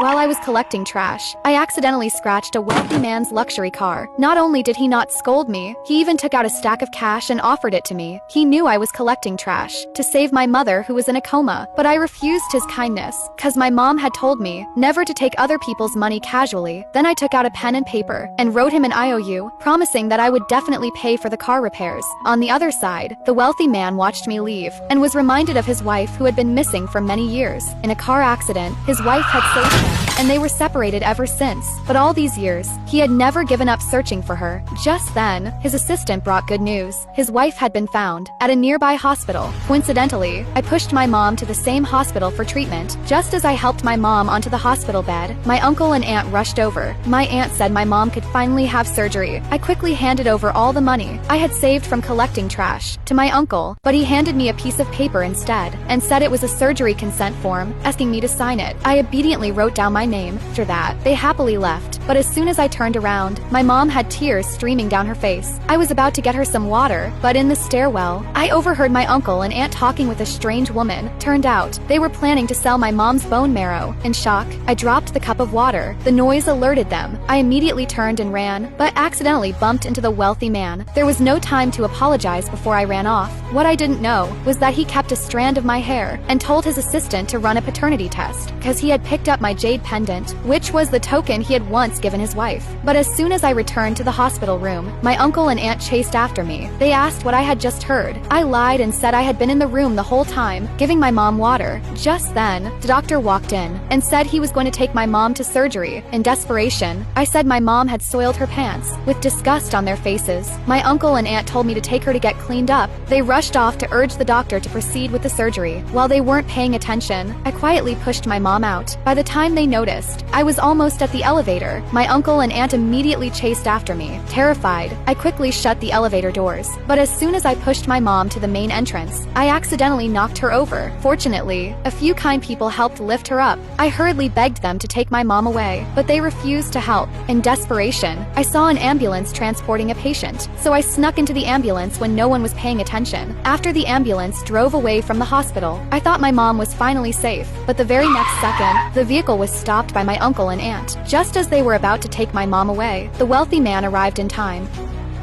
While I was collecting trash, I accidentally scratched a wealthy man's luxury car. Not only did he not scold me, he even took out a stack of cash and offered it to me. He knew I was collecting trash to save my mother who was in a coma, but I refused his kindness, cause my mom had told me never to take other people's money casually. Then I took out a pen and paper and wrote him an IOU, promising that I would definitely pay for the car repairs. On the other side, the wealthy man watched me leave and was reminded of his wife who had been missing for many years. In a car accident, his wife had saved him, and they were separated ever since. But all these years, he had never given up searching for her. Just then, his assistant brought good news. His wife had been found at a nearby hospital. Coincidentally, I pushed my mom to the same hospital for treatment. Just as I helped my mom onto the hospital bed, my uncle and aunt rushed over. My aunt said my mom could finally have surgery. I quickly handed over all the money I had saved from collecting trash to my uncle, but he handed me a piece of paper instead and said it was a surgery consent form, asking me to sign it. I obediently wrote down my name. After that, they happily left, but as soon as I turned around, my mom had tears streaming down her face. I was about to get her some water, but in the stairwell, I overheard my uncle and aunt talking with a strange woman. Turned out, they were planning to sell my mom's bone marrow. In shock, I dropped the cup of water. The noise alerted them. I immediately turned and ran, but accidentally bumped into the wealthy man. There was no time to apologize before I ran off. What I didn't know was that he kept a strand of my hair and told his assistant to run a paternity test, cause he had picked up my jade pendant, which was the token he had once given his wife. But as soon as I returned to the hospital room, my uncle and aunt chased after me. They asked what I had just heard. I lied and said I had been in the room the whole time, giving my mom water. Just then, the doctor walked in and said he was going to take my mom to surgery. In desperation, I said my mom had soiled her pants. With disgust on their faces, my uncle and aunt told me to take her to get cleaned up. They rushed off to urge the doctor to proceed with the surgery. While they weren't paying attention, I quietly pushed my mom out. By the time they noticed, I was almost at the elevator. My uncle and aunt immediately chased after me. Terrified, I quickly shut the elevator doors. But as soon as I pushed my mom to the main entrance, I accidentally knocked her over. Fortunately, a few kind people helped lift her up. I hurriedly begged them to take my mom away, but they refused to help. In desperation, I saw an ambulance transporting a patient, so I snuck into the ambulance when no one was paying attention. After the ambulance drove away from the hospital, I thought my mom was finally safe, but the very next second, the vehicle was stopped by my uncle and aunt. Just as they were about to take my mom away, the wealthy man arrived in time.